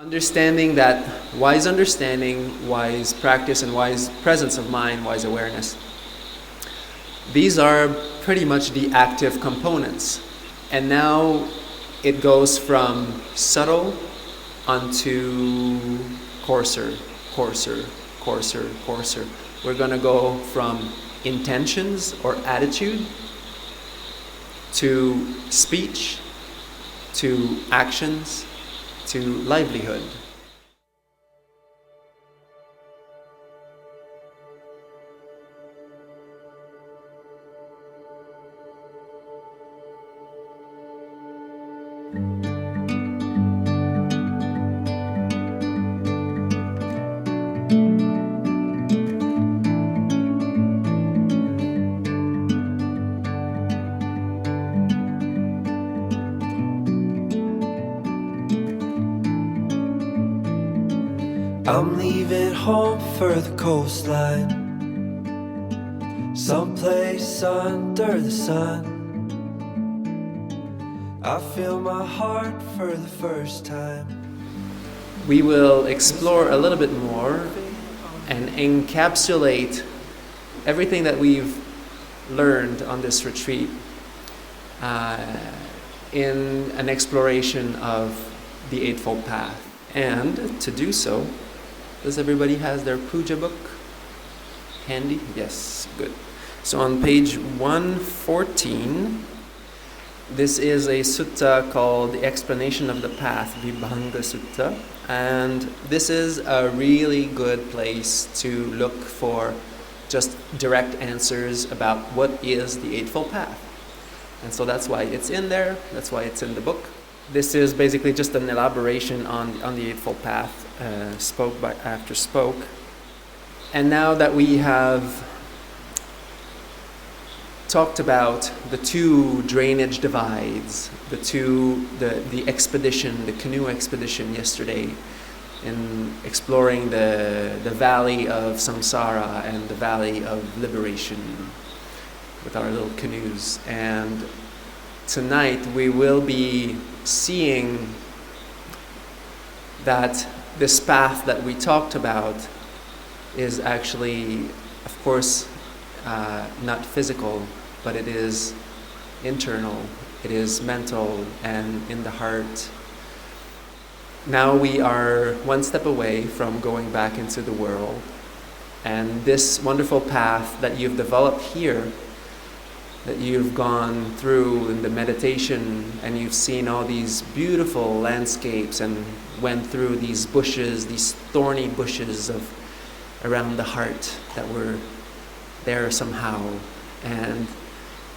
Understanding that wise practice, and wise presence of mind, wise awareness, these are pretty much the active components. And now it goes from subtle onto coarser. We're going to go from intentions or attitude to speech, to actions, to livelihood. I'm leaving home for the coastline, someplace under the sun. I feel my heart for the first time. We will explore a little bit more and encapsulate everything that we've learned on this retreat in an exploration of the Eightfold Path. And to do so, does everybody has their puja book handy? Yes, good. So on page 114, this is a sutta called The Explanation of the Path, Vibhanga Sutta. And this is a really good place to look for just direct answers about what is the Eightfold Path. And so that's why it's in there, that's why it's in the book. This is basically just an elaboration on the Eightfold Path, spoke by after spoke. And now that we have talked about the two drainage divides, the expedition, the canoe expedition yesterday, in exploring the valley of samsara and the valley of liberation with our little canoes. And tonight we will be seeing that this path that we talked about is actually, of course, not physical, but it is internal, it is mental and in the heart. Now we are one step away from going back into the world, and this wonderful path that you've developed here, that you've gone through in the meditation, and you've seen all these beautiful landscapes and went through these bushes, these thorny bushes of around the heart that were there somehow, and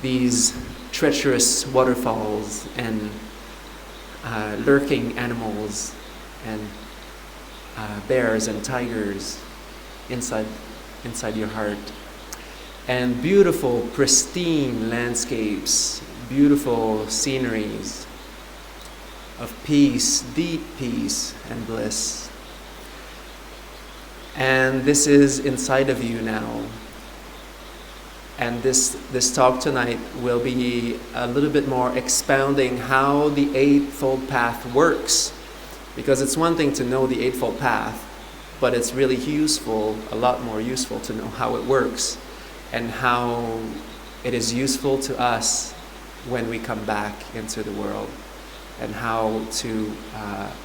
these treacherous waterfalls and lurking animals and bears and tigers inside your heart. And beautiful, pristine landscapes, beautiful sceneries of peace, deep peace and bliss. And this is inside of you now. And this talk tonight will be a little bit more expounding how the Eightfold Path works. Because it's one thing to know the Eightfold Path, but it's really useful, a lot more useful to know how it works, and how it is useful to us when we come back into the world, and how to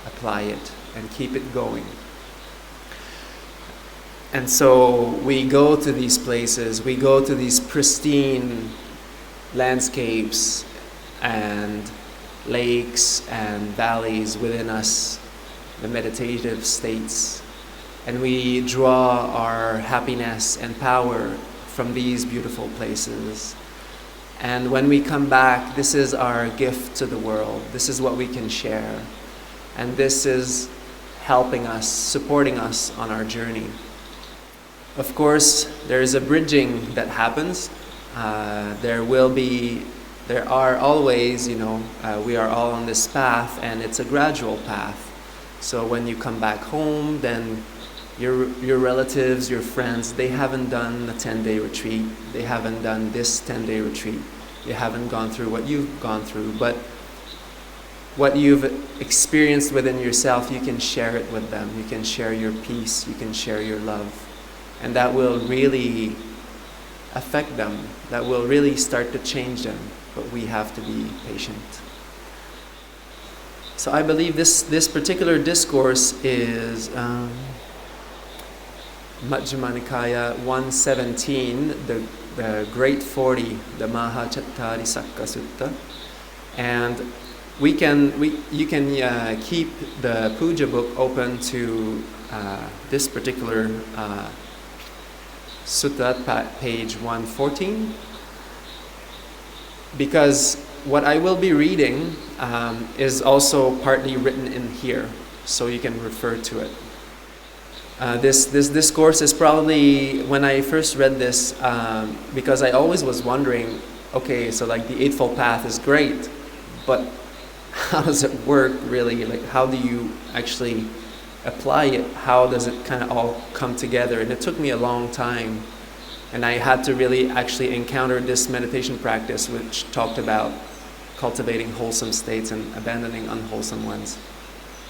apply it and keep it going. And so we go to these places, we go to these pristine landscapes and lakes and valleys within us, the meditative states, and we draw our happiness and power from these beautiful places. And when we come back, this is our gift to the world. This is what we can share. And this is helping us, supporting us on our journey. Of course, there is a bridging that happens. There are always, we are all on this path, and it's a gradual path. So when you come back home, then your relatives, your friends, they haven't done a 10-day retreat. They haven't done this 10-day retreat. They haven't gone through what you've gone through. But what you've experienced within yourself, you can share it with them. You can share your peace, you can share your love. And that will really affect them. That will really start to change them. But we have to be patient. So I believe this particular discourse is Majjhima Nikaya 117, the Great 40, the Mahachattarisakka Sutta. And you can keep the puja book open to this particular sutta at page 114, because what I will be reading is also partly written in here, so you can refer to it. This discourse is probably, when I first read this, because I always was wondering, okay, so like the Eightfold Path is great, but how does it work really? Like, how do you actually apply it? How does it kind of all come together? And it took me a long time, and I had to really actually encounter this meditation practice which talked about cultivating wholesome states and abandoning unwholesome ones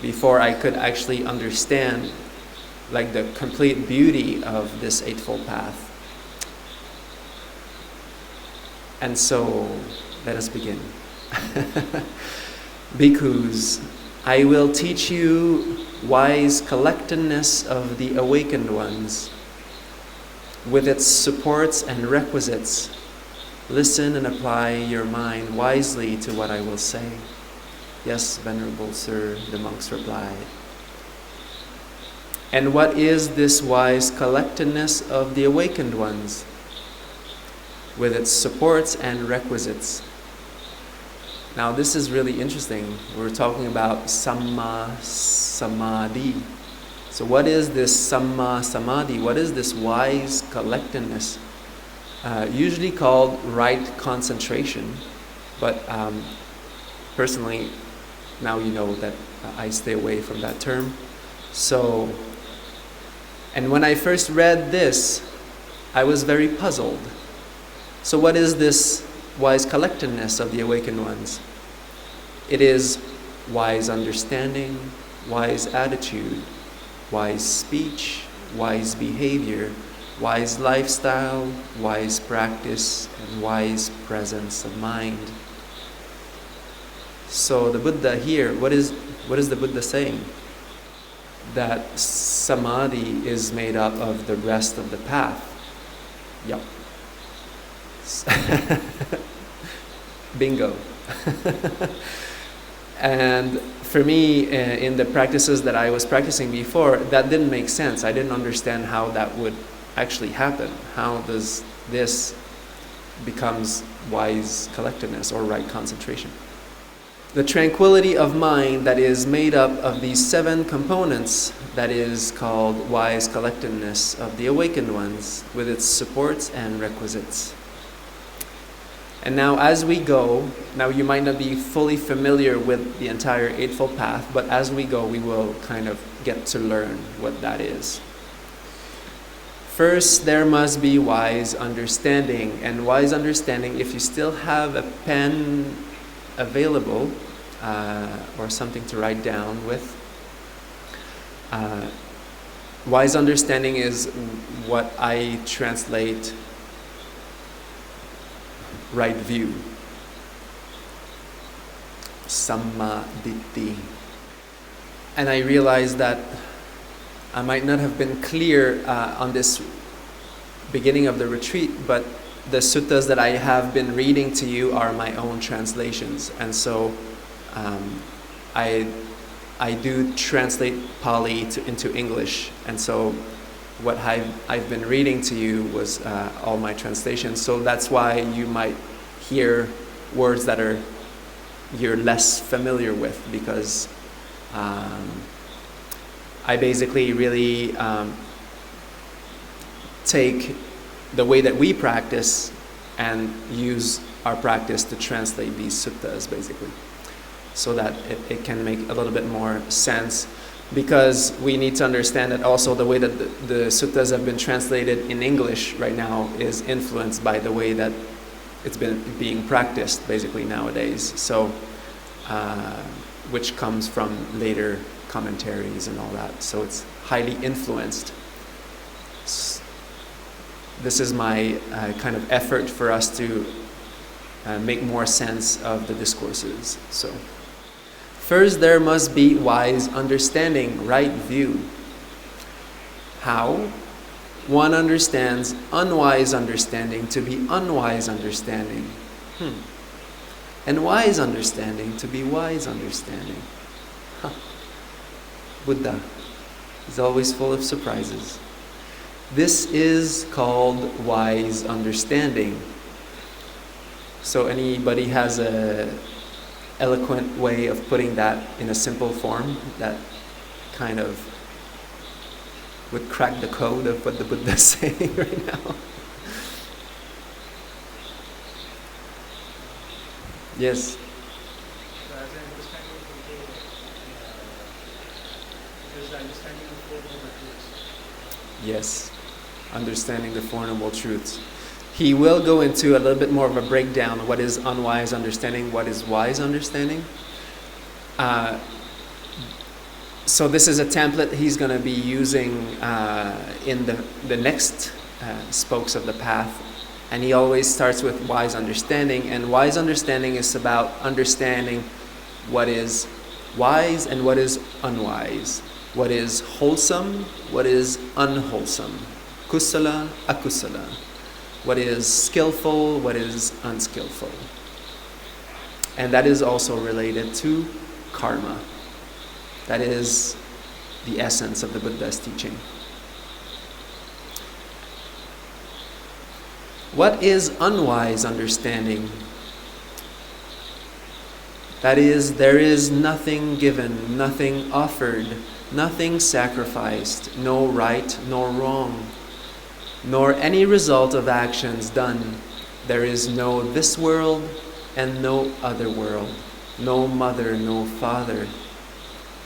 before I could actually understand like the complete beauty of this Eightfold Path. And so let us begin. Bhikkhus, I will teach you wise collectedness of the awakened ones, with its supports and requisites. Listen and apply your mind wisely to what I will say. Yes, Venerable Sir, the monks replied. And what is this wise collectedness of the awakened ones, with its supports and requisites? Now this is really interesting. We're talking about Sammā-Samādhi. So what is this Sammā-Samādhi? What is this wise collectedness? Usually called right concentration, but personally, now you know that I stay away from that term. So, and when I first read this, I was very puzzled. So what is this wise collectedness of the awakened ones? It is wise understanding, wise attitude, wise speech, wise behavior, wise lifestyle, wise practice, and wise presence of mind. So the Buddha here, what is the Buddha saying? That Samadhi is made up of the rest of the path. Yup. Bingo. And for me, in the practices that I was practicing before, that didn't make sense. I didn't understand how that would actually happen. How does this becomes wise collectedness or right concentration? The tranquility of mind that is made up of these 7 components, that is called wise collectedness of the awakened ones, with its supports and requisites. And now as we go, now you might not be fully familiar with the entire Eightfold Path, but as we go we will kind of get to learn what that is. First, there must be wise understanding. And wise understanding, if you still have a pen available or something to write down with, wise understanding is what I translate right view, Sammā-Diṭṭhi. And I realized that I might not have been clear on this beginning of the retreat, but the suttas that I have been reading to you are my own translations. And so I do translate Pali into English. And so what I've been reading to you was all my translations. So that's why you might hear words that you're less familiar with, because I basically really take the way that we practice and use our practice to translate these suttas, basically, so that it can make a little bit more sense. Because we need to understand that also the way that the suttas have been translated in English right now is influenced by the way that it's been being practiced basically nowadays. So which comes from later commentaries and all that. So it's highly influenced. This is my kind of effort for us to make more sense of the discourses. So, first there must be wise understanding, right view. How? One understands unwise understanding to be unwise understanding. And wise understanding to be wise understanding. Buddha is always full of surprises. This is called wise understanding. So anybody has a eloquent way of putting that in a simple form that kind of would crack the code of what the Buddha is saying right now? Yes. So as I understand it is the understanding of Four Noble Truths. Yes, understanding the Four Noble Truths. He will go into a little bit more of a breakdown of what is unwise understanding, what is wise understanding. So this is a template he's going to be using in the next spokes of the path. And he always starts with wise understanding. And wise understanding is about understanding what is wise and what is unwise. What is wholesome, what is unwholesome. Kusala, akusala. What is skillful, what is unskillful. And that is also related to karma. That is the essence of the Buddha's teaching. What is unwise understanding? That is, there is nothing given, nothing offered, nothing sacrificed, no right nor wrong, nor any result of actions done. There is no this world and no other world, no mother, no father,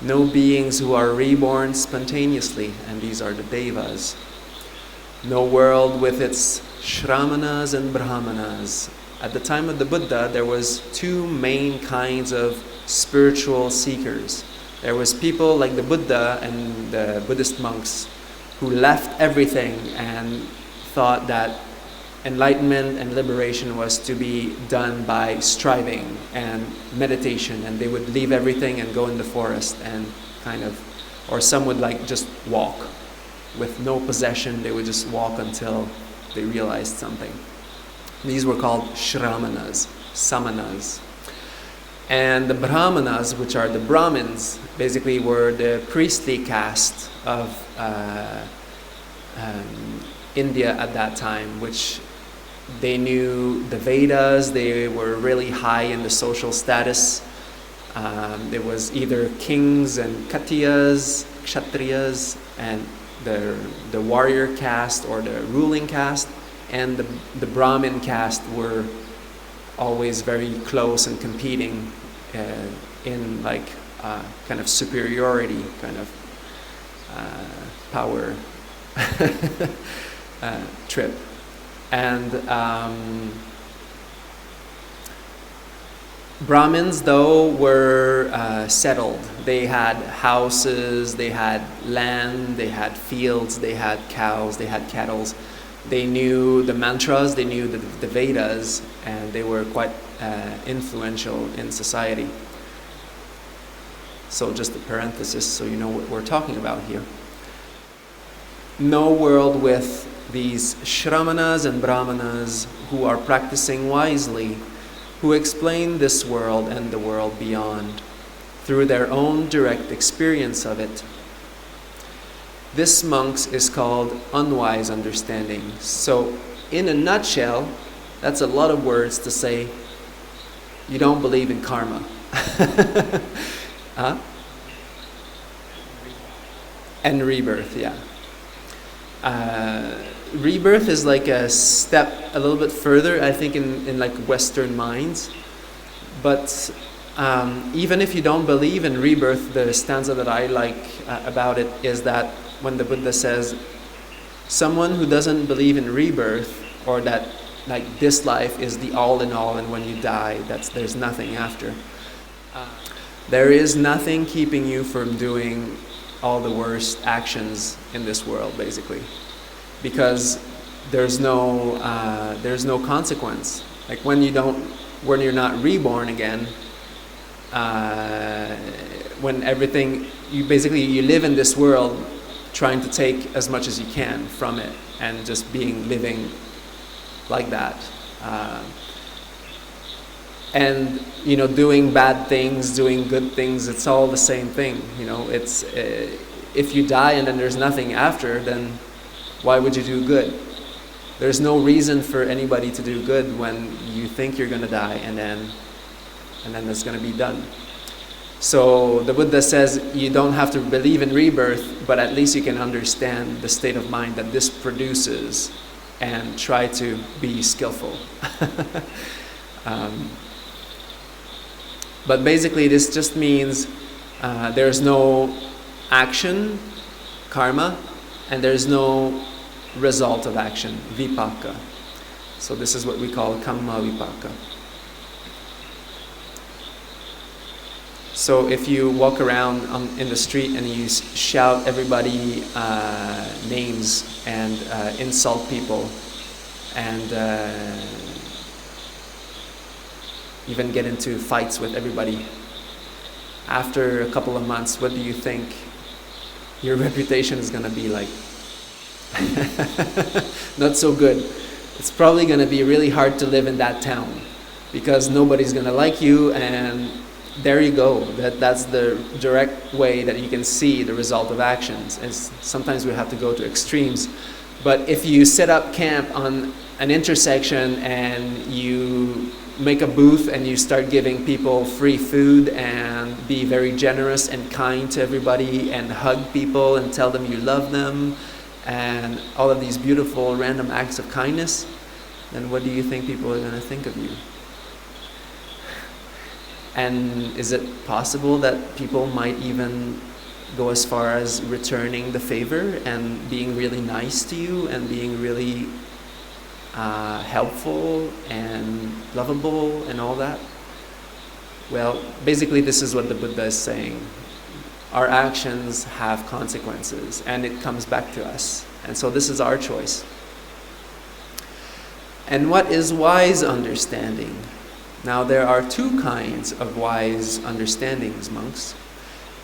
no beings who are reborn spontaneously, and these are the devas. No world with its Śramanas and Brahmanas. At the time of the Buddha, there was two main kinds of spiritual seekers. There was people like the Buddha and the Buddhist monks who left everything and thought that enlightenment and liberation was to be done by striving and meditation, and they would leave everything and go in the forest and kind of, or some would like just walk with no possession. They would just walk until they realized something. These were called Śramanas, Samanas. And the Brahmanas, which are the Brahmins, basically were the priestly caste of India at that time, which they knew the Vedas. They were really high in the social status. There was either kings and Kshatriyas, and the warrior caste or the ruling caste, and the Brahmin caste were always very close and competing in like kind of superiority, kind of power trip. And Brahmins, though, were settled. They had houses, they had land, they had fields, they had cows, they had cattle. They knew the mantras, they knew the Vedas, and they were quite influential in society. So just a parenthesis so you know what we're talking about here. No world with these Śramanas and Brahmanas who are practicing wisely, who explain this world and the world beyond through their own direct experience of it. This, monks, is called unwise understanding. So, in a nutshell, that's a lot of words to say you don't believe in karma. Huh? And rebirth, yeah. Rebirth is like a step a little bit further, I think, in like Western minds. But even if you don't believe in rebirth, the stanza that I like about it is that when the Buddha says, someone who doesn't believe in rebirth, or that like this life is the all in all, and when you die, there's nothing after. There is nothing keeping you from doing all the worst actions in this world, basically, because there's no consequence. Like when you're not reborn again, when everything, you live in this world trying to take as much as you can from it and just living like that. And doing bad things, doing good things, it's all the same thing. It's if you die and then there's nothing after, then why would you do good? There's no reason for anybody to do good when you think you're going to die and then it's going to be done. So the Buddha says you don't have to believe in rebirth, but at least you can understand the state of mind that this produces and try to be skillful. But basically this just means there's no action, karma, and there's no result of action, vipaka. So this is what we call kamma vipaka. So if you walk around in the street and you shout everybody names and insult people and even get into fights with everybody, after a couple of months, what do you think your reputation is going to be like? Not so good. It's probably going to be really hard to live in that town because nobody's going to like you, and there you go. That's the direct way that you can see the result of actions. And sometimes we have to go to extremes. But if you set up camp on an intersection and you make a booth and you start giving people free food and be very generous and kind to everybody and hug people and tell them you love them and all of these beautiful random acts of kindness, then what do you think people are going to think of you? And is it possible that people might even go as far as returning the favor and being really nice to you and being really helpful and lovable and all that? Well, basically this is what the Buddha is saying. Our actions have consequences and it comes back to us. And so this is our choice. And what is wise understanding? Now there are two kinds of wise understandings, monks.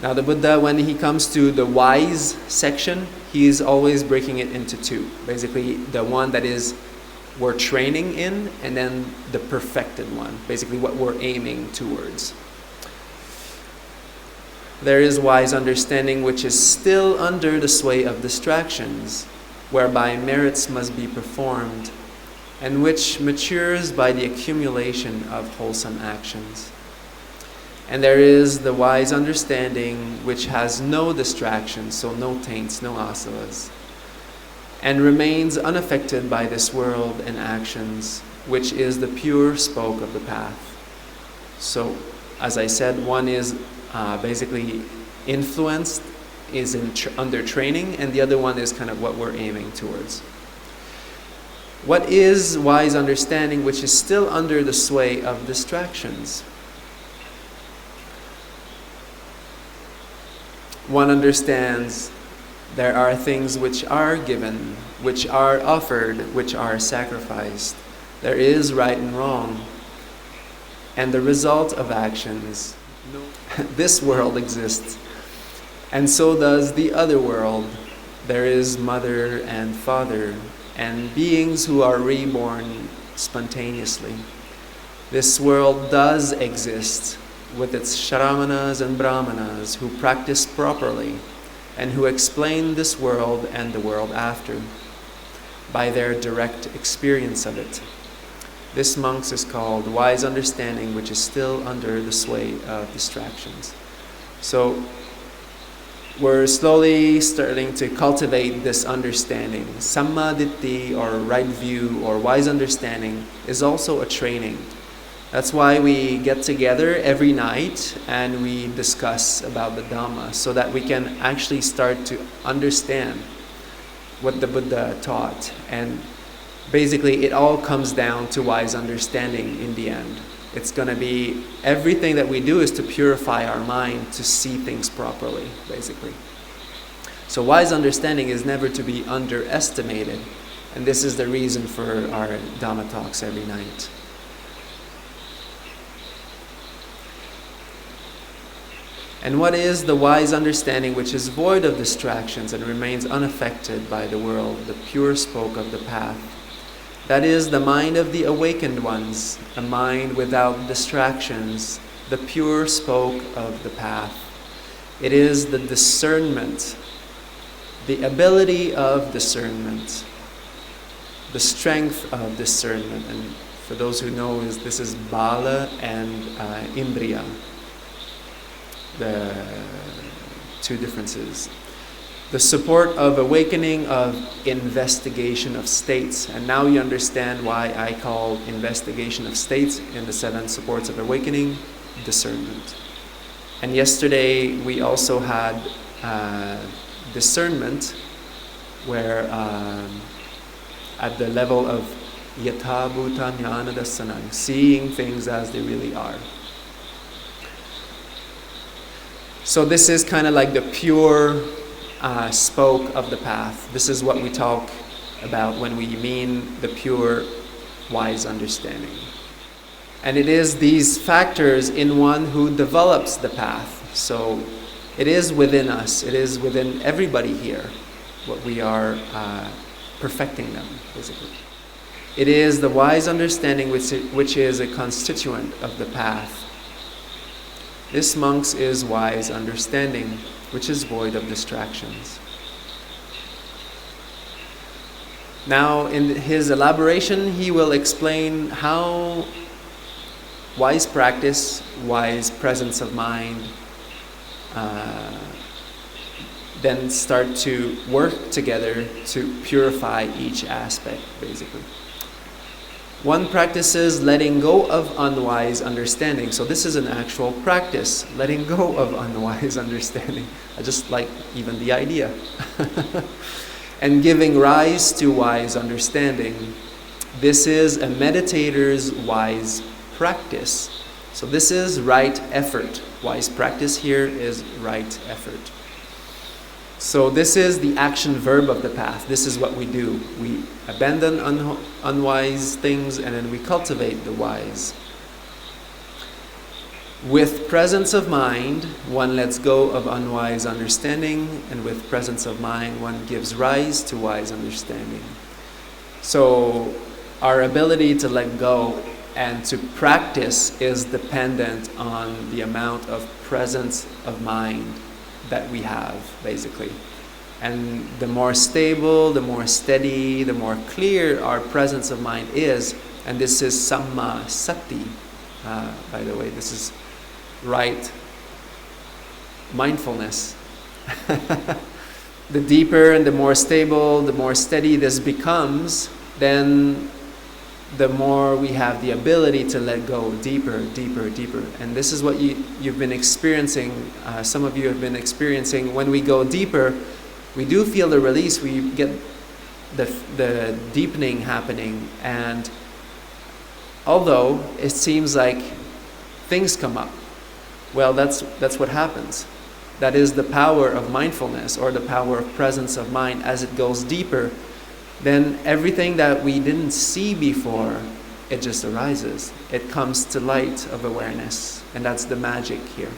Now the Buddha, when he comes to the wise section, he is always breaking it into two. Basically the one that is we're training in, and then the perfected one, basically what we're aiming towards. There is wise understanding which is still under the sway of distractions, whereby merits must be performed, and which matures by the accumulation of wholesome actions. And there is the wise understanding which has no distractions, so no taints, no asavas, and remains unaffected by this world and actions, which is the pure spoke of the path. So, as I said, one is basically influenced, is under training, and the other one is kind of what we're aiming towards. What is wise understanding which is still under the sway of distractions? One understands there are things which are given, which are offered, which are sacrificed. There is right and wrong. And the result of actions, this world exists. And so does the other world. There is mother and father, and beings who are reborn spontaneously. This world does exist with its Śramanas and Brahmanas who practice properly and who explain this world and the world after by their direct experience of it. This, monks, is called wise understanding, which is still under the sway of distractions. So we're slowly starting to cultivate this understanding. Sammā-Ditti, or right view, or wise understanding, is also a training. That's why we get together every night and we discuss about the Dhamma, so that we can actually start to understand what the Buddha taught. And basically it all comes down to wise understanding in the end. It's going to be, everything that we do is to purify our mind to see things properly, basically. So wise understanding is never to be underestimated. And this is the reason for our Dhamma talks every night. And what is the wise understanding which is void of distractions and remains unaffected by the world, the pure spoke of the path? That is the mind of the awakened ones, a mind without distractions, the pure spoke of the path. It is the discernment, the ability of discernment, the strength of discernment. And for those who know, this is Bala and Indriya, the two differences. The support of awakening, of investigation of states. And now you understand why I call investigation of states in the 7 supports of awakening discernment. And yesterday we also had discernment, where at the level of yatha bhuta jnana dasanam, seeing things as they really are. So this is kind of like the pure spoke of the path. This is what we talk about when we mean the pure wise understanding. And it is these factors in one who develops the path. So it is within us, it is within everybody here, what we are perfecting them, basically. It is the wise understanding which is a constituent of the path. This, monks, is wise understanding, which is void of distractions. Now, in his elaboration, he will explain how wise practice, wise presence of mind, then start to work together to purify each aspect, basically. One practices letting go of unwise understanding. So this is an actual practice, letting go of unwise understanding. I just like even the idea. And giving rise to wise understanding. This is a meditator's wise practice. So this is right effort. Wise practice here is right effort. So this is the action verb of the path. This is what we do. We abandon unwise things and then we cultivate the wise. With presence of mind, one lets go of unwise understanding, and with presence of mind, one gives rise to wise understanding. So our ability to let go and to practice is dependent on the amount of presence of mind that we have, basically. And the more stable, the more steady, the more clear our presence of mind is, and this is Sammā-Sati, by the way, this is right mindfulness. The deeper and the more stable, the more steady this becomes, then the more we have the ability to let go deeper, deeper, deeper. And this is what you've been experiencing, some of you have been experiencing. When we go deeper, we do feel the release, we get the deepening happening. And although it seems like things come up, well, that's what happens. That is the power of mindfulness, or the power of presence of mind. As it goes deeper, then everything that we didn't see before, it just arises. It comes to light of awareness, and that's the magic here.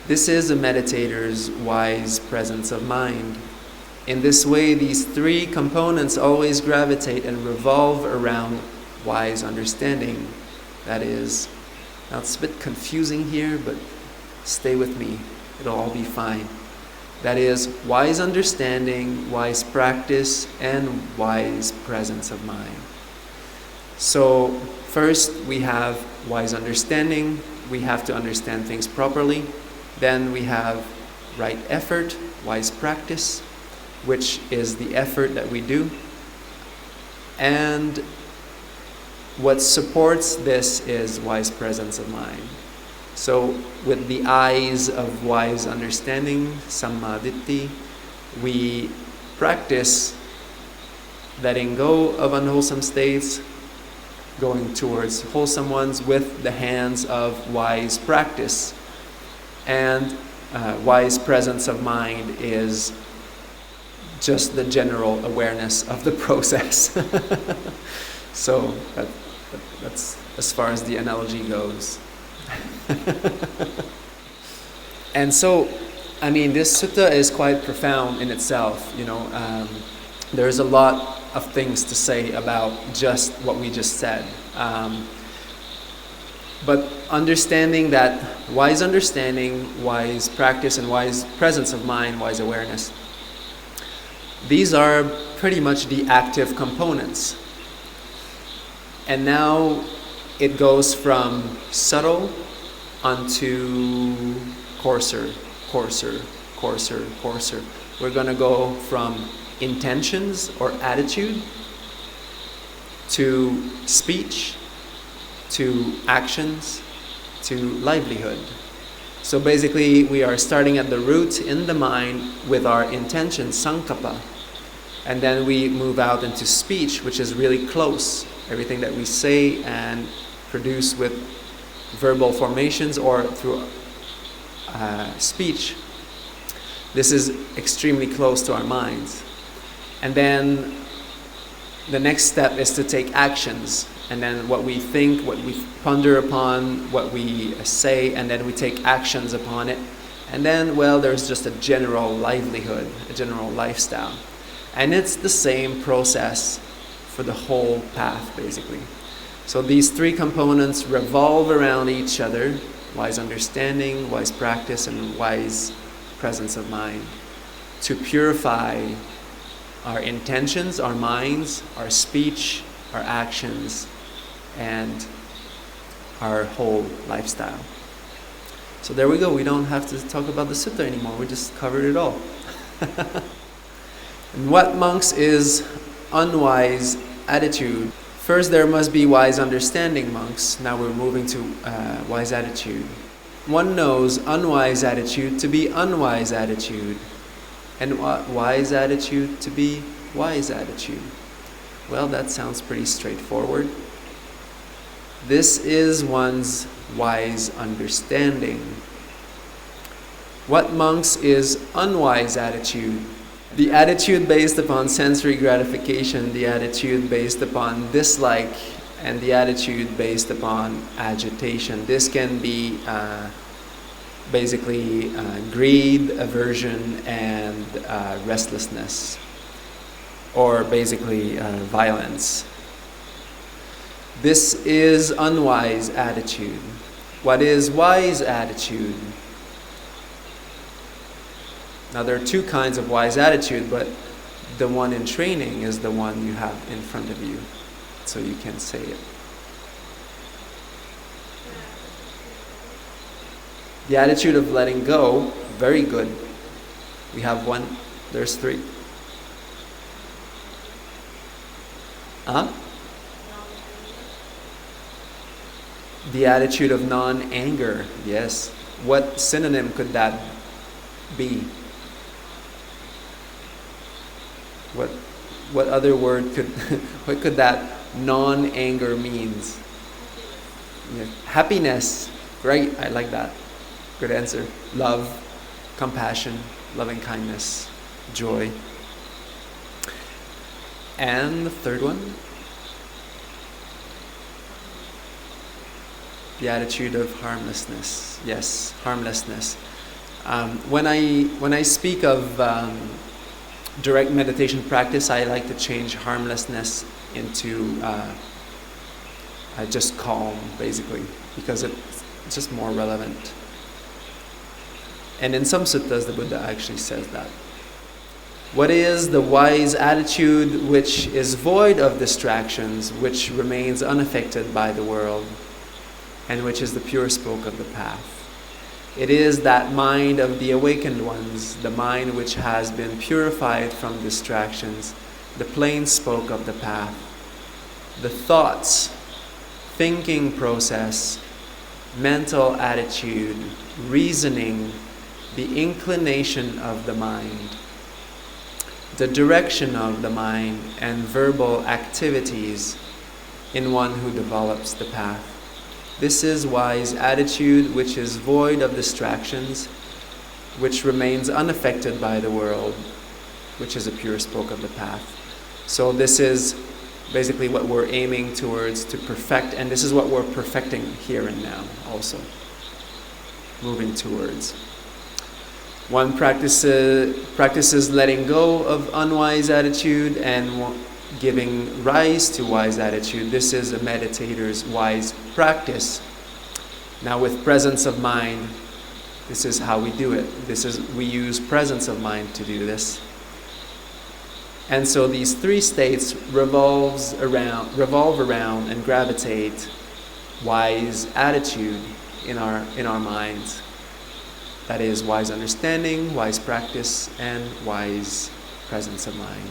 This is a meditator's wise presence of mind. In this way, these 3 components always gravitate and revolve around wise understanding. That is, now it's a bit confusing here, but stay with me. It'll all be fine. That is, wise understanding, wise practice, and wise presence of mind. So, first we have wise understanding. We have to understand things properly. Then we have right effort, wise practice, which is the effort that we do. And what supports this is wise presence of mind. So with the eyes of wise understanding, Sammā-Diṭṭhi, we practice letting go of unwholesome states, going towards wholesome ones with the hands of wise practice. And wise presence of mind is just the general awareness of the process. So that's as far as the analogy goes. And so, I mean, this sutta is quite profound in itself. There's a lot of things to say about just what we just said. But understanding that wise understanding, wise practice, and wise presence of mind, wise awareness, these are pretty much the active components. And now it goes from subtle onto coarser. We're going to go from intentions or attitude to speech, to actions, to livelihood. So basically we are starting at the root in the mind with our intention, sankappa. And then we move out into speech, which is really close. Everything that we say and produce with verbal formations or through speech, this is extremely close to our minds. And then the next step is to take actions. And then what we think, what we ponder upon, what we say, and then we take actions upon it. And then, there's just a general livelihood, a general lifestyle. And it's the same process for the whole path, basically. So these three components revolve around each other: wise understanding, wise practice, and wise presence of mind, to purify our intentions, our minds, our speech, our actions, and our whole lifestyle. So there we go. We don't have to talk about the sutta anymore. We just covered it all. And what, monks, is unwise attitude? First, there must be wise understanding, monks. Now we're moving to wise attitude. One knows unwise attitude to be unwise attitude, and wise attitude to be wise attitude. Well, that sounds pretty straightforward. This is one's wise understanding. What, monks, is unwise attitude? The attitude based upon sensory gratification, the attitude based upon dislike, and the attitude based upon agitation. This can be basically greed, aversion, and restlessness, or basically violence. This is unwise attitude. What is wise attitude? Now there are two kinds of wise attitude, but the one in training is the one you have in front of you, so you can say it. The attitude of letting go, very good. We have one, there's three. The attitude of non-anger, yes. What synonym could that be? What other word could what could that non-anger means? Yeah. Happiness. Great, I like that. Good answer. Love, compassion, loving kindness, joy. And the third one? The attitude of harmlessness. Yes, harmlessness. When I speak of direct meditation practice, I like to change harmlessness into just calm, basically, because it's just more relevant. And in some suttas, the Buddha actually says that. What is the wise attitude which is void of distractions, which remains unaffected by the world, and which is the pure spoke of the path? It is that mind of the awakened ones, the mind which has been purified from distractions, the plain spoke of the path. The thoughts, thinking process, mental attitude, reasoning, the inclination of the mind, the direction of the mind, and verbal activities in one who develops the path. This is wise attitude which is void of distractions, which remains unaffected by the world, which is a pure spoke of the path. So this is basically what we're aiming towards to perfect, and this is what we're perfecting here and now also, moving towards. One practices letting go of unwise attitude and giving rise to wise attitude. This is a meditator's wise practice. Now with presence of mind, this is how we do it. We use presence of mind to do this. And so these three states revolve around and gravitate wise attitude in our minds. That is wise understanding, wise practice, and wise presence of mind.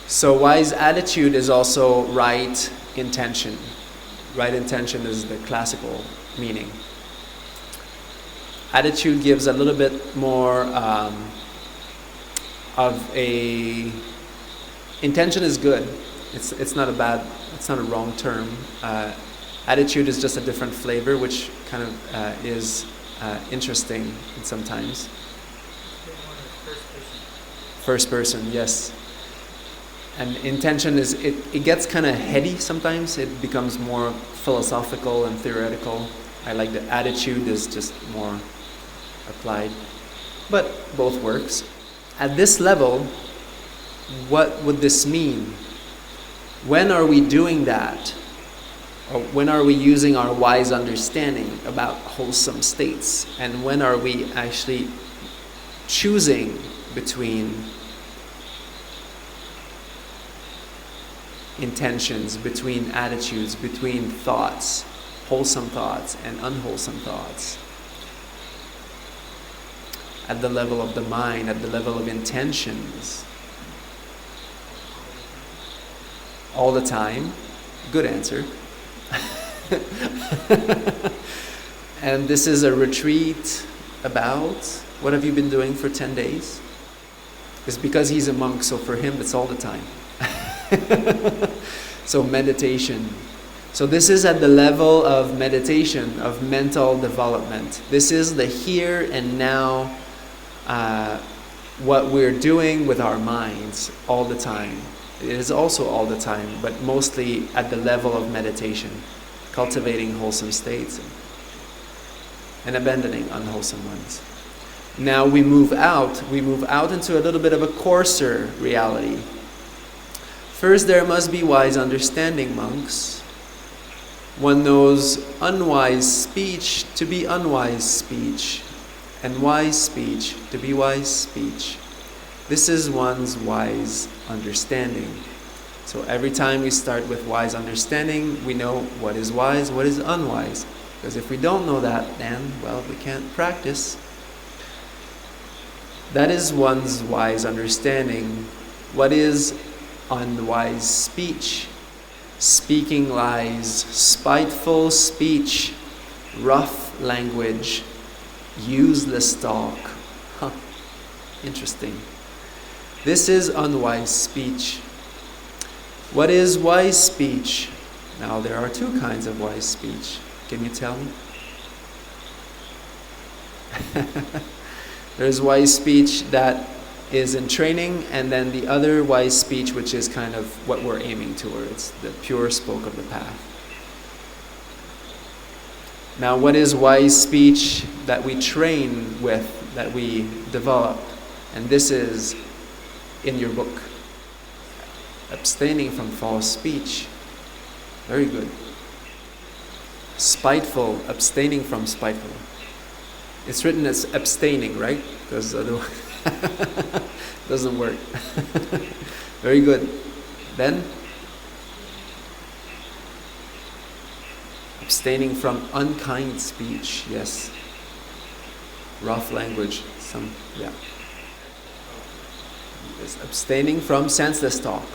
So wise attitude is also right intention. Right intention is the classical meaning. Attitude gives a little bit more of a... Intention is good. It's not a wrong term. Attitude is just a different flavor, which kind of is interesting sometimes. First person, yes. And intention is, it gets kind of heady sometimes. It becomes more philosophical and theoretical. I like the attitude is just more applied. But both works. At this level, what would this mean? When are we doing that? Or when are we using our wise understanding about wholesome states? And when are we actually choosing between intentions, between attitudes, between thoughts, wholesome thoughts and unwholesome thoughts? At the level of the mind, at the level of intentions. All the time. Good answer. And this is a retreat about, what have you been doing for 10 days? It's because he's a monk, so for him it's all the time. So meditation. So this is at the level of meditation, of mental development. This is the here and now, what we're doing with our minds all the time. It is also all the time, but mostly at the level of meditation, cultivating wholesome states and abandoning unwholesome ones. Now we move out into a little bit of a coarser reality. First, there must be wise understanding, monks. One knows unwise speech to be unwise speech, and wise speech to be wise speech. This is one's wise understanding. So every time we start with wise understanding, we know what is wise, what is unwise. Because if we don't know that, then, well, we can't practice. That is one's wise understanding. What is unwise speech? Speaking lies, spiteful speech, rough language, useless talk. Interesting. This is unwise speech. What is wise speech? Now there are two kinds of wise speech. Can you tell me? There's wise speech that is in training, and then the other wise speech, which is kind of what we're aiming towards, the pure spoke of the path. Now, what is wise speech that we train with, that we develop? And this is in your book. Abstaining from false speech. Very good. Spiteful, abstaining from spiteful. It's written as abstaining, right? Because otherwise doesn't work. Very good. Then abstaining from unkind speech. Yes. Rough language. Yes. Abstaining from senseless talk.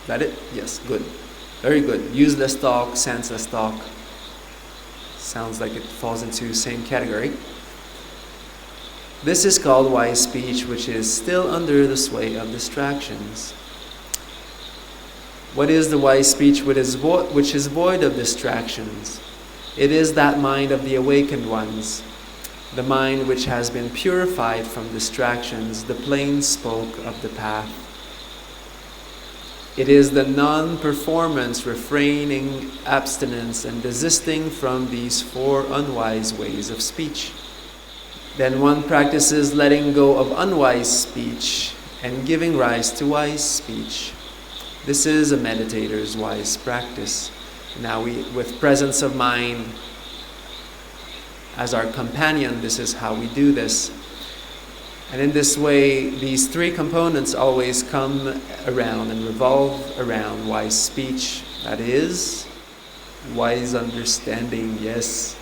That it? Yes. Good. Very good. Useless talk, senseless talk. Sounds like it falls into the same category. This is called wise speech, which is still under the sway of distractions. What is the wise speech which is void of distractions? It is that mind of the awakened ones, the mind which has been purified from distractions, the plain spoke of the path. It is the non-performance, refraining, abstinence, and desisting from these 4 unwise ways of speech. Then one practices letting go of unwise speech and giving rise to wise speech. This is a meditator's wise practice. Now with presence of mind as our companion, this is how we do this. And in this way, these 3 components always come around and revolve around wise speech. That is, wise understanding, yes.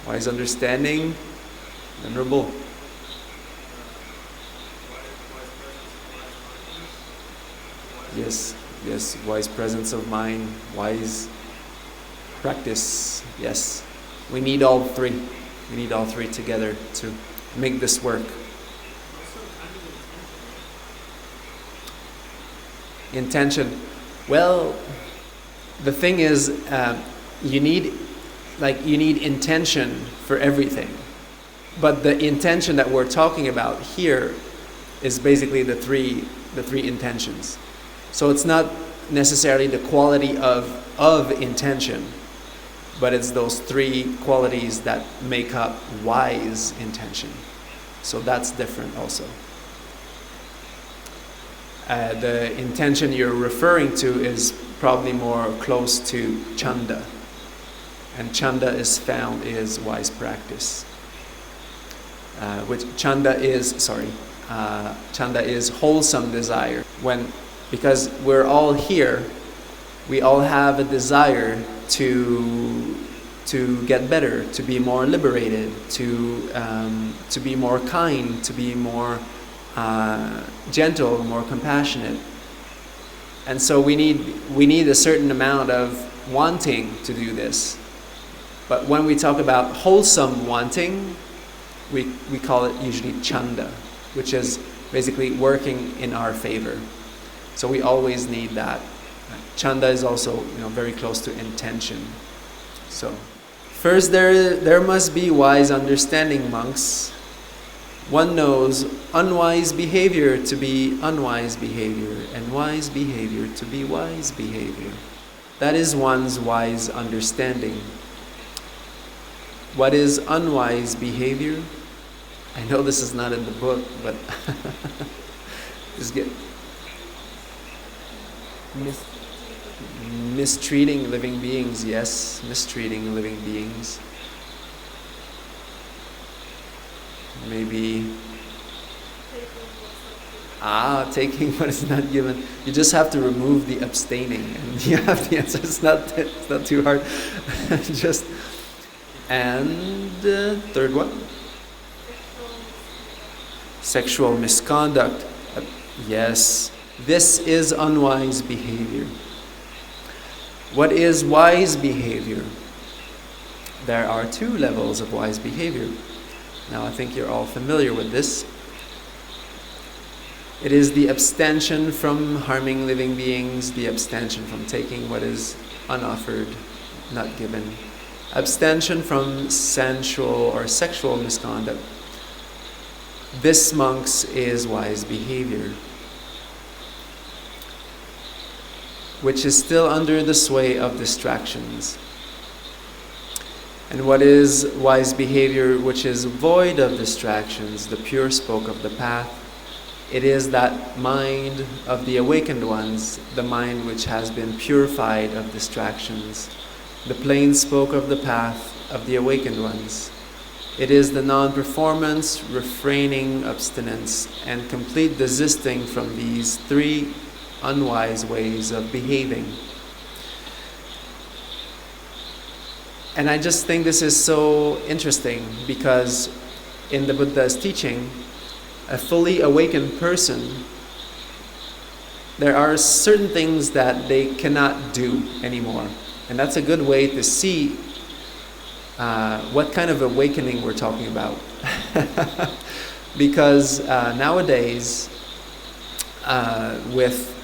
Wise understanding, memorable. Yes, wise presence of mind, wise practice, yes. We need all 3. We need all 3 together to make this work. Intention. Well, the thing is, you need intention for everything. But the intention that we're talking about here is basically the three intentions. So it's not necessarily the quality of intention, but it's those 3 qualities that make up wise intention. So that's different also. The intention you're referring to is probably more close to Chanda. And Chanda is found is wise practice. Chanda is wholesome desire. Because we're all here, we all have a desire to get better, to be more liberated, to be more kind, to be more gentle, more compassionate. And so we need a certain amount of wanting to do this. But when we talk about wholesome wanting, we call it usually Chanda, which is basically working in our favor. So we always need that. Chanda is also very close to intention. So first there must be wise understanding, monks. One knows unwise behavior to be unwise behavior, and wise behavior to be wise behavior. That is one's wise understanding. What is unwise behavior? I know this is not in the book, but just get mistreating living beings. Yes, mistreating living beings. Maybe taking what is not given. You just have to remove the abstaining, and you have the answer. It's not too hard. And third one, sexual misconduct. Yes, this is unwise behavior. What is wise behavior? There are 2 levels of wise behavior. Now I think you're all familiar with this. It is the abstention from harming living beings, the abstention from taking what is unoffered, not given. Abstention from sensual or sexual misconduct. This, monks, is wise behavior, which is still under the sway of distractions. And what is wise behavior which is void of distractions, the pure spoke of the path? It is that mind of the awakened ones, the mind which has been purified of distractions, the plain spoke of the path of the awakened ones. It is the non-performance, refraining, abstinence, and complete desisting from these 3 unwise ways of behaving. And I just think this is so interesting because in the Buddha's teaching, a fully awakened person, there are certain things that they cannot do anymore. And that's a good way to see what kind of awakening we're talking about. Because nowadays, with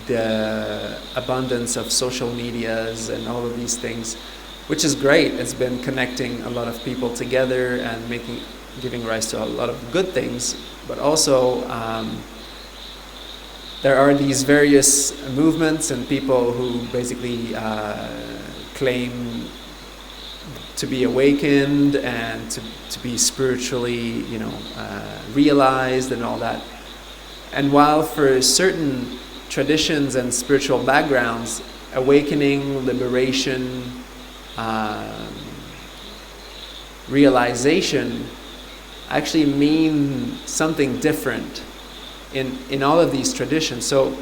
the abundance of social medias and all of these things, which is great. It's been connecting a lot of people together and giving rise to a lot of good things, but also there are these various movements and people who basically claim to be awakened and to be spiritually, realized and all that. And while for certain traditions and spiritual backgrounds, awakening, liberation, realization actually mean something different in all of these traditions. So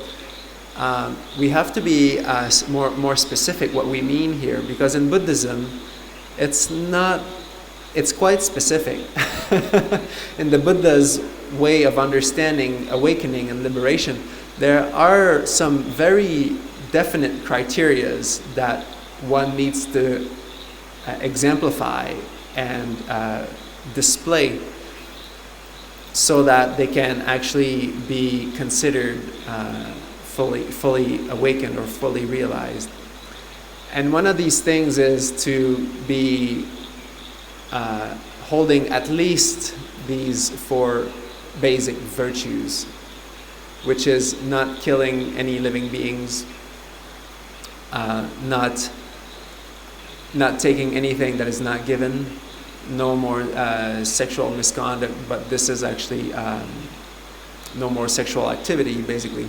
we have to be more specific what we mean here, because in Buddhism, it's quite specific. In the Buddha's way of understanding awakening and liberation, there are some very definite criterias that one needs to exemplify and display so that they can actually be considered fully awakened or fully realized. And one of these things is to be holding at least these 4 basic virtues, which is not killing any living beings, not taking anything that is not given, no more sexual misconduct, but this is actually no more sexual activity, basically.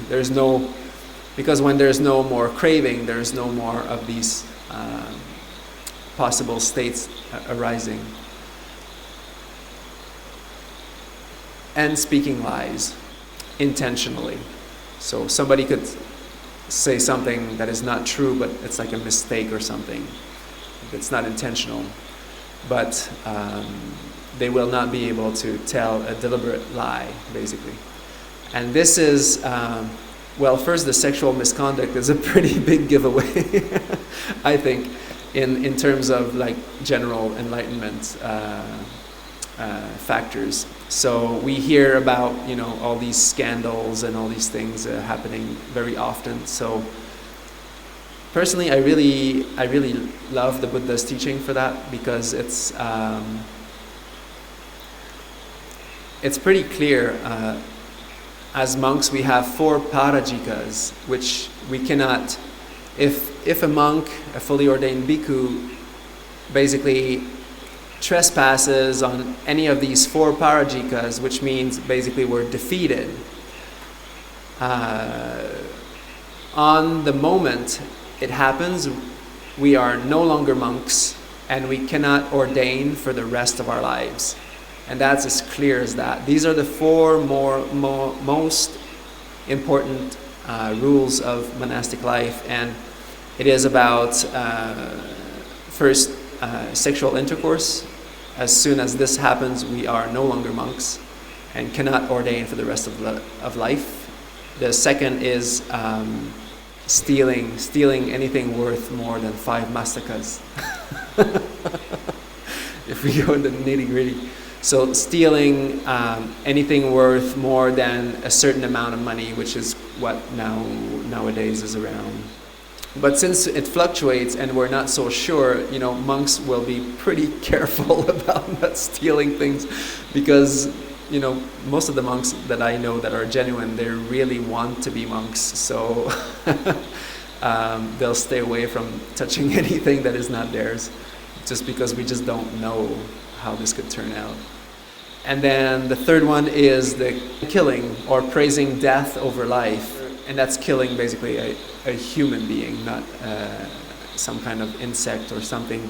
Because when there's no more craving, there's no more of these possible states arising. And speaking lies intentionally. So somebody could say something that is not true, but it's like a mistake or something. It's not intentional. But they will not be able to tell a deliberate lie, basically. And this is, first, the sexual misconduct is a pretty big giveaway, I think, in terms of like general enlightenment factors. So we hear about all these scandals and all these things happening very often. So personally, I really love the Buddha's teaching for that, because it's pretty clear. As monks, we have 4 parajikas, which we cannot. If a monk, a fully ordained bhikkhu, basically trespasses on any of these 4 parajikas, which means basically we're defeated, on the moment it happens, we are no longer monks and we cannot ordain for the rest of our lives. And that's as clear as that. These are the 4 most important rules of monastic life, and it is about first sexual intercourse. As soon as this happens, we are no longer monks and cannot ordain for the rest of life. The second is stealing anything worth more than 5 mastakas. If we go into the nitty-gritty. So stealing anything worth more than a certain amount of money, which is what nowadays is around. But since it fluctuates and we're not so sure, monks will be pretty careful about not stealing things, because most of the monks that I know that are genuine, they really want to be monks. So they'll stay away from touching anything that is not theirs, just because we just don't know how this could turn out. And then the third one is the killing, or praising death over life. And that's killing basically a human being, not some kind of insect or something.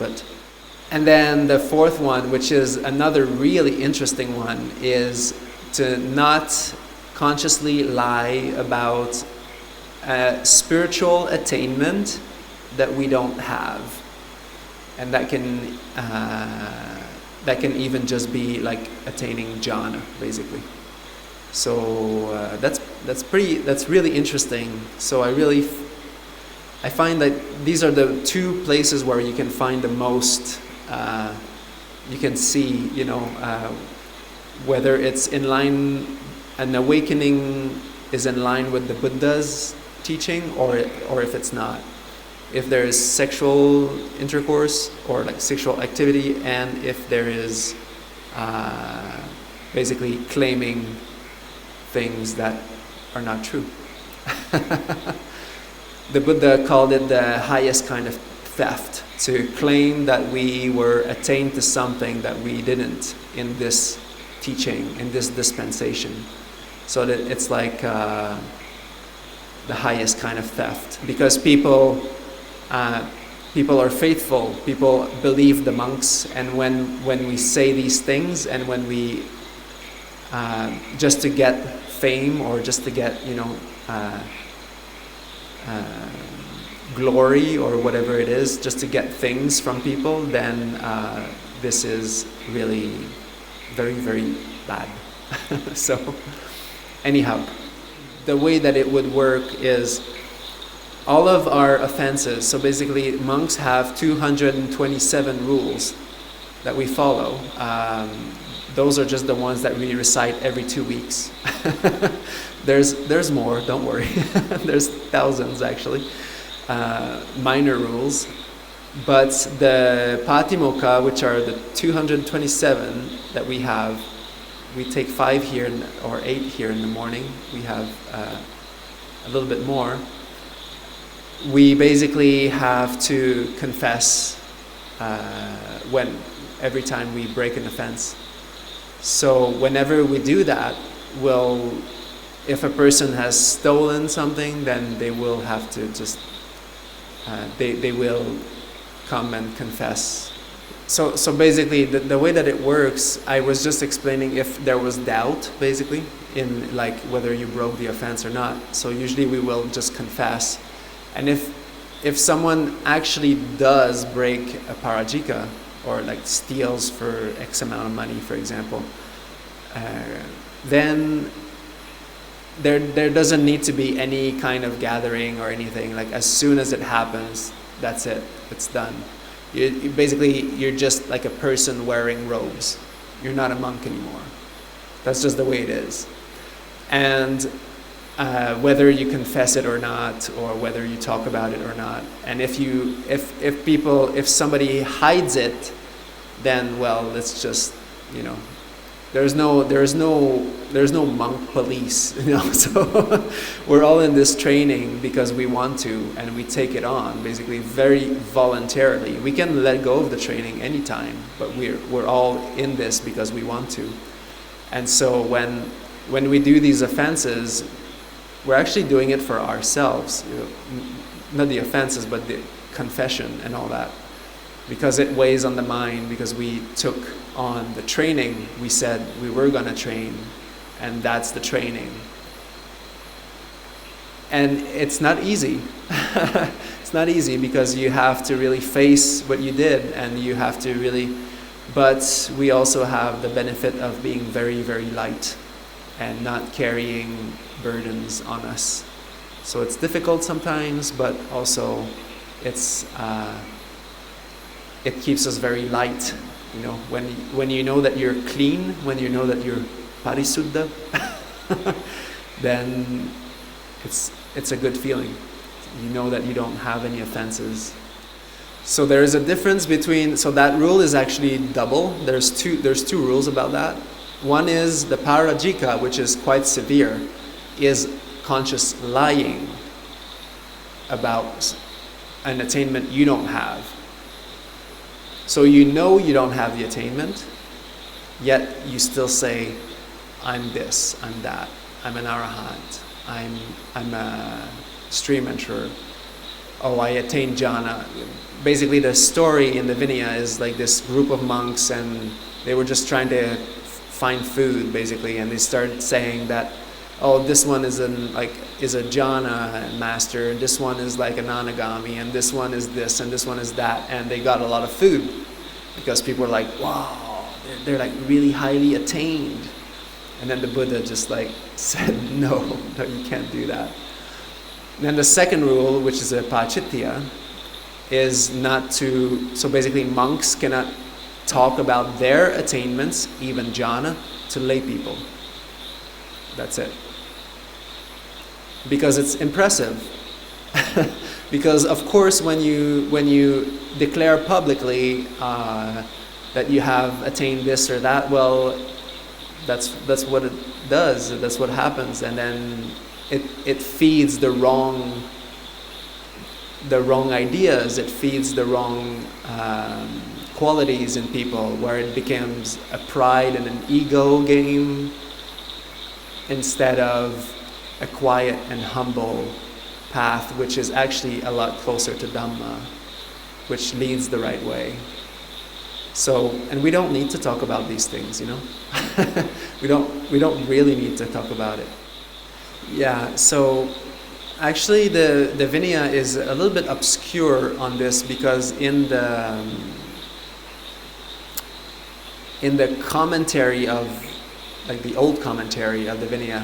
And then the fourth one, which is another really interesting one, is to not consciously lie about spiritual attainment that we don't have. And that can even just be like attaining Jhāna, basically. So that's really interesting. So I find that these are the 2 places where you can find the most. You can see, whether it's in line, an awakening is in line with the Buddha's teaching or if it's not. If there is sexual intercourse or like sexual activity, and if there is basically claiming things that are not true. The Buddha called it the highest kind of theft, to claim that we were attained to something that we didn't in this teaching, in this dispensation. So that it's like the highest kind of theft, because people are faithful, people believe the monks, and when we say these things, and when we just to get fame or just to get glory or whatever it is, just to get things from people, then this is really very, very bad. So anyhow, the way that it would work is all of our offenses, so basically monks have 227 rules that we follow. Those are just the ones that we recite every 2 weeks. There's more, don't worry. There's thousands actually, minor rules. But the Patimokkha, which are the 227 that we have, we take 5 here or 8 here in the morning. We have a little bit more. We basically have to confess every time we break an offense. So whenever we do that, if a person has stolen something, then they will have to just they will come and confess. So basically, the way that it works, I was just explaining if there was doubt, basically, in like whether you broke the offense or not. So usually we will just confess. And if someone actually does break a parajika, or like steals for X amount of money, for example, then there doesn't need to be any kind of gathering or anything. Like as soon as it happens, that's it. It's done. You're just like a person wearing robes. You're not a monk anymore. That's just the way it is. And whether you confess it or not, or whether you talk about it or not, and if somebody hides it, then it's just there's no monk police, So we're all in this training because we want to, and we take it on basically very voluntarily. We can let go of the training anytime, but we're all in this because we want to. And so when we do these offenses, we're actually doing it for ourselves, not the offenses, but the confession and all that, because it weighs on the mind, because we took on the training. We said we were going to train, and that's the training. And it's not easy. It's not easy because you have to really face what you did, and you have to really, but we also have the benefit of being very, very light and not carrying burdens on us. So it's difficult sometimes, but also it keeps us very light. When you know that you're clean, when you know that you're parisuddha, then it's a good feeling. You know that you don't have any offenses. So there is a difference between. So that rule is actually double. There's two rules about that. One is the parajika, which is quite severe, is conscious lying about an attainment you don't have. So you don't have the attainment, yet you still say, I'm this, I'm that, I'm an arahant, I'm a stream enterer, oh, I attained Jhāna. Basically the story in the Vinaya is like this group of monks, and they were just trying to find food, basically, and they started saying that, oh, this one is a Jhāna master, and this one is like an Anagami, and this one is this, and this one is that, and they got a lot of food because people were like, wow, they're like really highly attained. And then the Buddha just like said, no, you can't do that. And then the second rule, which is a pācittiya, is not to, so basically monks cannot talk about their attainments, even jhana, to lay people. That's it. because it's impressive. Because of course, when you declare publicly that you have attained this or that, well, that's what it does. That's what happens, and then it feeds the wrong ideas. It feeds the wrong qualities in people, where it becomes a pride and an ego game instead of a quiet and humble path, which is actually a lot closer to Dhamma, which leads the right way. So, and we don't need to talk about these things, you know. we don't really need to talk about it. Yeah. So, actually, the Vinaya is a little bit obscure on this, because in the commentary of, like the old commentary of the Vinaya,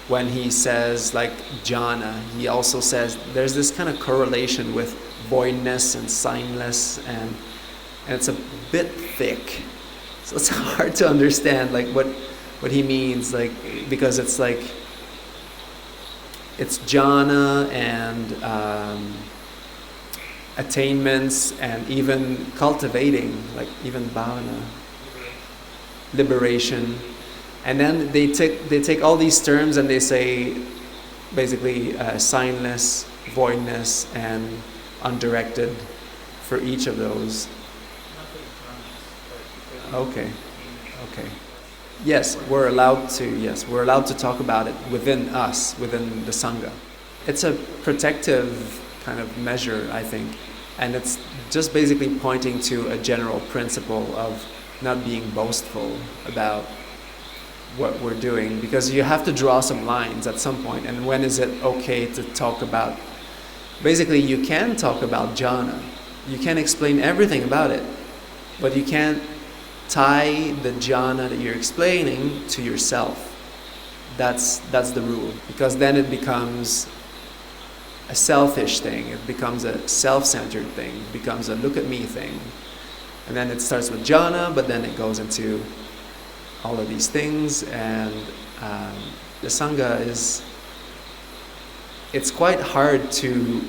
when he says like Jhāna, he also says there's this kind of correlation with voidness and signless, and it's a bit thick, so it's hard to understand like what he means, like, because it's like it's Jhāna and attainments and even cultivating, like even bhavana, liberation. And then they take all these terms and they say basically signless, voidness, and undirected for each of those. Okay. Yes, we're allowed to talk about it within us, within the Sangha. It's a protective kind of measure, I think, and it's just basically pointing to a general principle of not being boastful about what we're doing, because you have to draw some lines at some point. And when is it okay to talk about? Basically, you can talk about jhana, you can explain everything about it, but you can't tie the jhana that you're explaining to yourself. That's the rule, because then it becomes a selfish thing, it becomes a self-centered thing, it becomes a look at me thing. And then it starts with jhana, but then it goes into all of these things, and the Sangha it's quite hard to,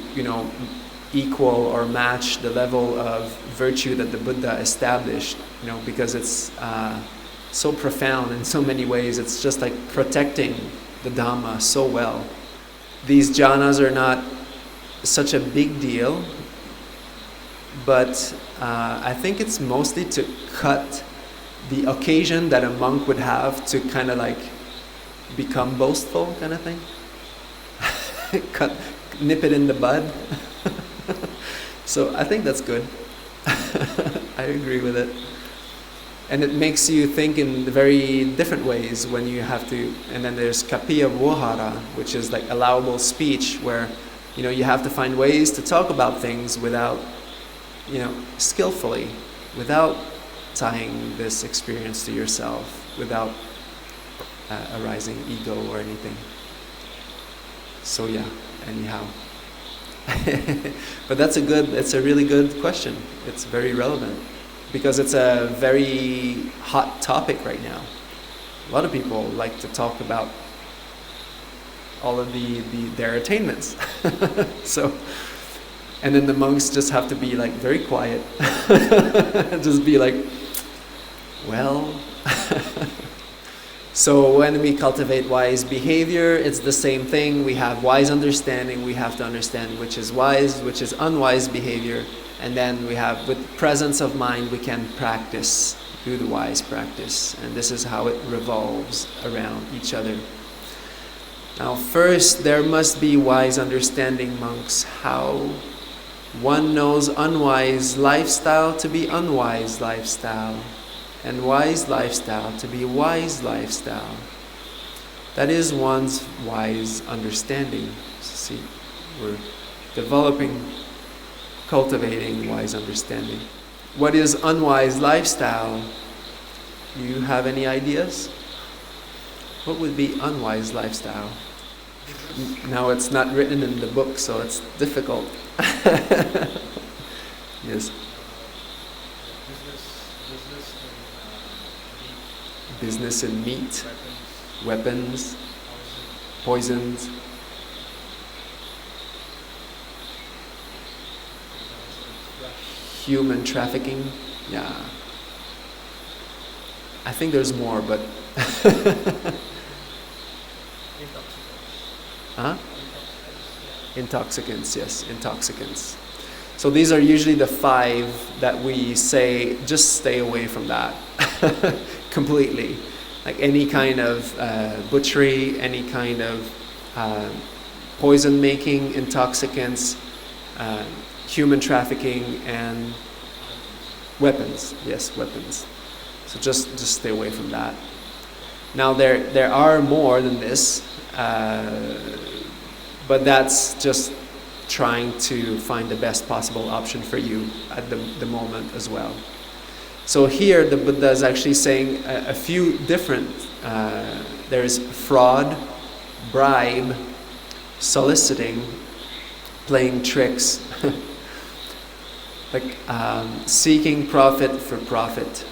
equal or match the level of virtue that the Buddha established, because it's so profound in so many ways. It's just like protecting the Dhamma so well. These jhanas are not such a big deal, but I think it's mostly to cut the occasion that a monk would have to kind of like become boastful, kind of thing. Nip it in the bud. So I think that's good. I agree with it. And it makes you think in very different ways when you have to. And then there's kapiya vohara, which is like allowable speech, where you have to find ways to talk about things without, skillfully, without tying this experience to yourself, without arising ego or anything. So yeah, anyhow. But it's a really good question. It's very relevant, because it's a very hot topic right now. A lot of people like to talk about all of their attainments. So, and then the monks just have to be like very quiet. Just be like, well. So when we cultivate wise behavior, it's the same thing. We have wise understanding. We have to understand which is wise, which is unwise behavior. And then we have, with presence of mind, we can do the wise practice. And this is how it revolves around each other. Now first, there must be wise understanding, monks. How? One knows unwise lifestyle to be unwise lifestyle, and wise lifestyle to be wise lifestyle. That is one's wise understanding. See, we're cultivating wise understanding. What is unwise lifestyle? You have any ideas? What would be unwise lifestyle? Now it's not written in the book, so it's difficult. Yes. Business in meat, weapons, poisons, human trafficking. Yeah. I think there's more, but huh? Intoxicants, yes, intoxicants. So these are usually the 5 that we say, just stay away from that completely. Like any kind of butchery, any kind of poison making, intoxicants, human trafficking, and weapons. Yes, weapons. So just stay away from that. Now there are more than this, but that's just trying to find the best possible option for you at the moment as well. So here the Buddha is actually saying a few different, there's fraud, bribe, soliciting, playing tricks, like seeking profit for profit.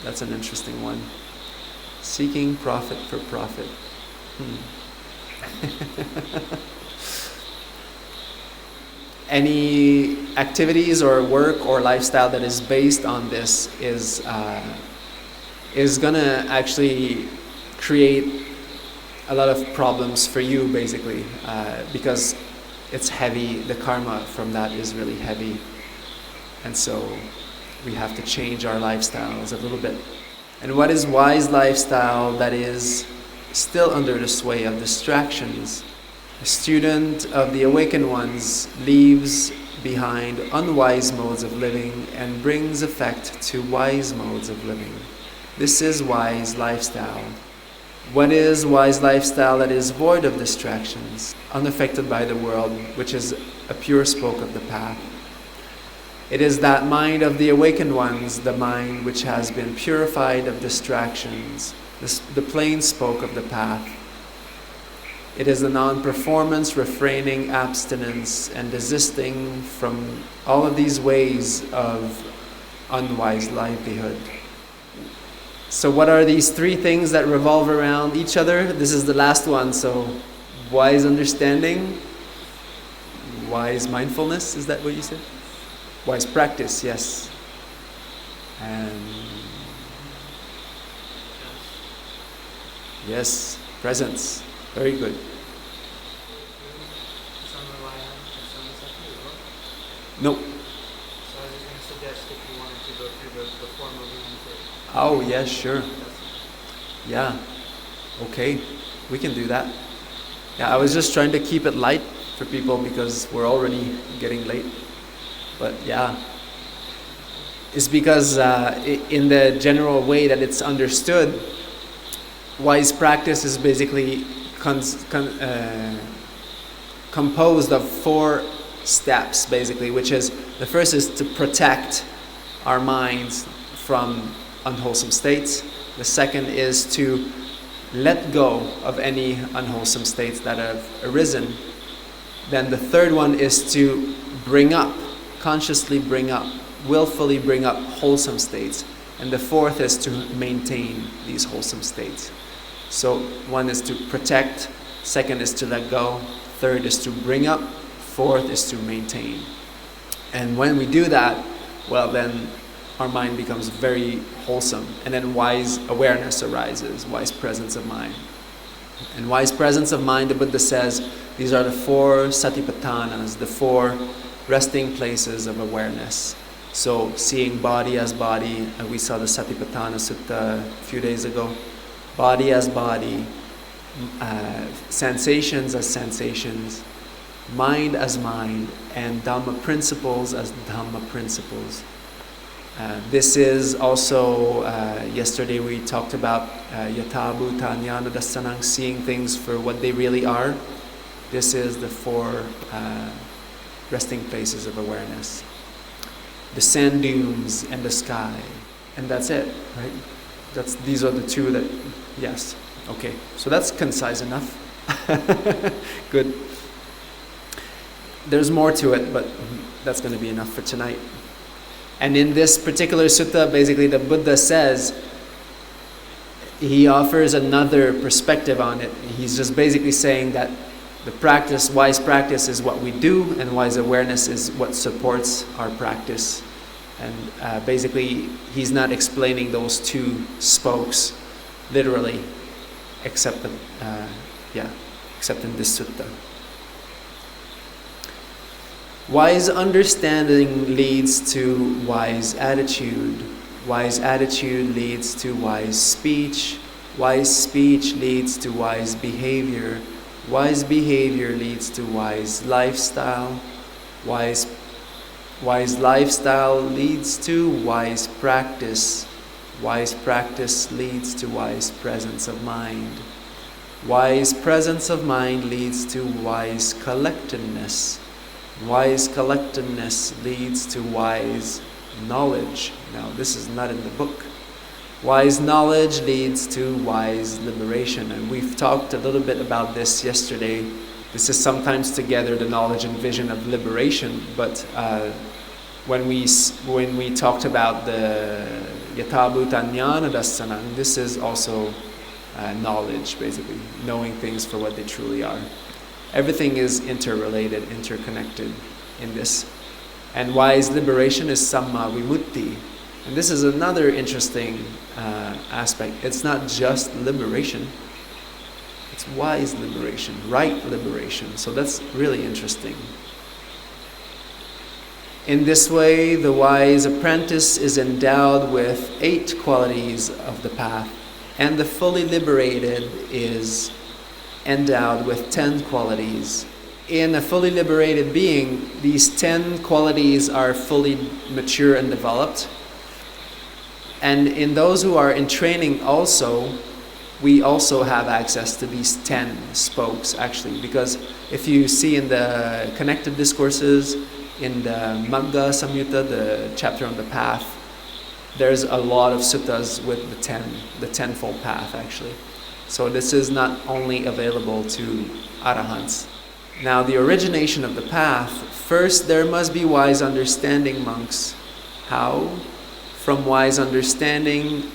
That's an interesting one. Seeking profit for profit. Any activities or work or lifestyle that is based on this is gonna actually create a lot of problems for you, basically, because it's heavy. The karma from that is really heavy, and so we have to change our lifestyles a little bit. And what is wise lifestyle that is still under the sway of distractions? A student of the awakened ones leaves behind unwise modes of living and brings effect to wise modes of living. This is wise lifestyle. What is wise lifestyle that is void of distractions, unaffected by the world, which is a pure spoke of the path? It is that mind of the awakened ones, the mind which has been purified of distractions, the plain spoke of the path. It is the non-performance, refraining, abstinence, and desisting from all of these ways of unwise livelihood. So what are these 3 things that revolve around each other? This is the last one. So wise understanding, wise mindfulness, is that what you said? Wise practice, yes. And yes, presence. Very good. No. So I was just going to suggest if you wanted to go through the formal reading first. Oh, yes, sure. Yeah. Okay, we can do that. Yeah, I was just trying to keep it light for people because we're already getting late. But yeah, it's because in the general way that it's understood, wise practice is basically composed of 4 steps, basically, which is, the first is to protect our minds from unwholesome states. The second is to let go of any unwholesome states that have arisen. Then the third one is to bring up, consciously bring up, willfully bring up wholesome states. And the fourth is to maintain these wholesome states. So one is to protect, second is to let go, third is to bring up, fourth is to maintain. And when we do that, well, then our mind becomes very wholesome, and then wise awareness arises, wise presence of mind. And wise presence of mind, the Buddha says, these are the 4 satipatthanas, the 4 resting places of awareness. So seeing body as body, and we saw the Satipatthana Sutta a few days ago. Body as body, sensations as sensations, mind as mind, and Dhamma principles as Dhamma principles. This is also, yesterday we talked about Yatha Bhuta Jnana Dassanam, seeing things for what they really are. This is the 4 resting places of awareness. The sand dunes and the sky. And that's it, right? These are the 2 that, yes. Okay, so that's concise enough. Good. There's more to it, but that's going to be enough for tonight. And in this particular sutta, basically the Buddha says, he offers another perspective on it. He's just basically saying that the practice, wise practice, is what we do, and wise awareness is what supports our practice. And basically, he's not explaining those two spokes literally, except in this sutta. Wise understanding leads to wise attitude. Wise attitude leads to wise speech. Wise speech leads to wise behavior. Wise behavior leads to wise lifestyle. Wise lifestyle leads to wise practice. Wise practice leads to wise presence of mind. Wise presence of mind leads to wise collectedness. Wise collectedness leads to wise knowledge. Now, this is not in the book. Wise knowledge leads to wise liberation. And we've talked a little bit about this yesterday. This is sometimes together the knowledge and vision of liberation, but when we talked about the Yathabhuta Jnana Dasanam, this is also knowledge, basically, knowing things for what they truly are. Everything is interrelated, interconnected in this. And wise liberation is Samma Vimutti. And this is another interesting aspect. It's not just liberation. It's wise liberation, right liberation. So that's really interesting. In this way, the wise apprentice is endowed with 8 qualities of the path, and the fully liberated is endowed with 10 qualities. In a fully liberated being, these 10 qualities are fully mature and developed. And in those who are in training also, we also have access to these 10 spokes, actually. Because if you see in the connected discourses, in the Magga Samyutta, the chapter on the path, there's a lot of suttas with the Tenfold Path, actually. So this is not only available to arahants. Now, the origination of the path, first there must be wise understanding, monks. How? From wise understanding,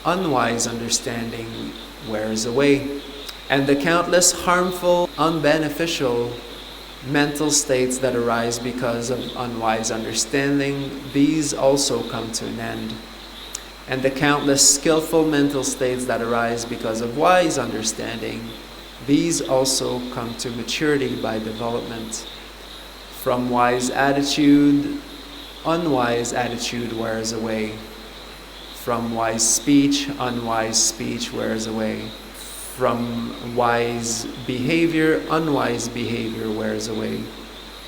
unwise understanding wears away. And the countless harmful, unbeneficial mental states that arise because of unwise understanding, these also come to an end. And the countless skillful mental states that arise because of wise understanding, these also come to maturity by development. From wise attitude, unwise attitude wears away. From wise speech, unwise speech wears away. From wise behavior, unwise behavior wears away.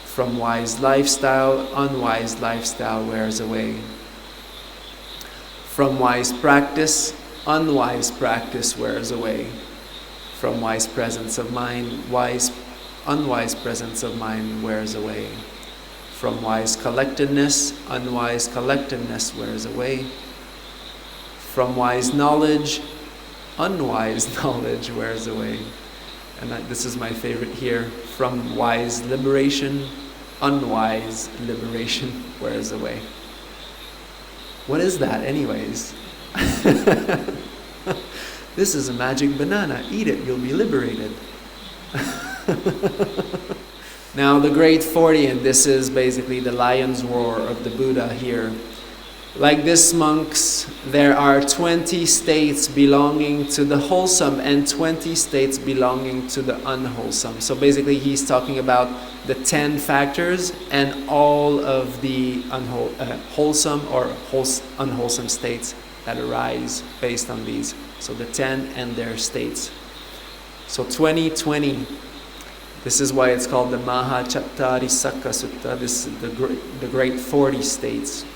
From wise lifestyle, unwise lifestyle wears away. From wise practice, unwise practice wears away. From wise presence of mind, unwise presence of mind wears away. From wise collectedness, unwise collectedness wears away. From wise knowledge, unwise knowledge wears away. And this is my favorite here. From wise liberation, unwise liberation wears away. What is that anyways? This is a magic banana. Eat it, you'll be liberated. Now the Great 40, and this is basically the lion's roar of the Buddha here. Like this, monks, there are 20 states belonging to the wholesome and 20 states belonging to the unwholesome. So basically he's talking about the 10 factors and all of the wholesome or unwholesome states that arise based on these. So the 10 and their states. So 2020. This is why it's called the Mahachattari Sakka Sutta. This is the Great 40 states.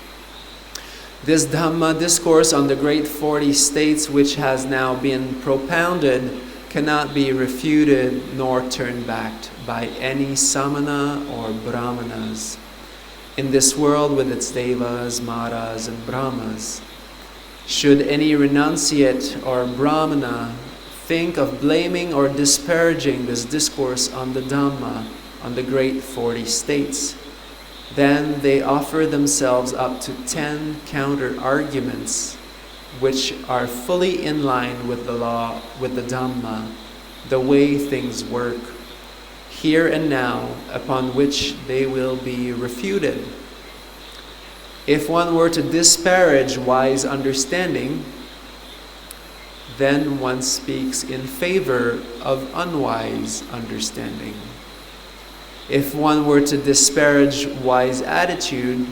This Dhamma discourse on the Great 40 states, which has now been propounded, cannot be refuted nor turned back by any Samana or Brahmanas in this world with its Devas, Maras, and Brahmas. Should any renunciate or Brahmana think of blaming or disparaging this discourse on the Dhamma, on the Great 40 states, then they offer themselves up to 10 counter-arguments which are fully in line with the law, with the Dhamma, the way things work, here and now, upon which they will be refuted. If one were to disparage wise understanding, then one speaks in favor of unwise understanding. If one were to disparage wise attitude,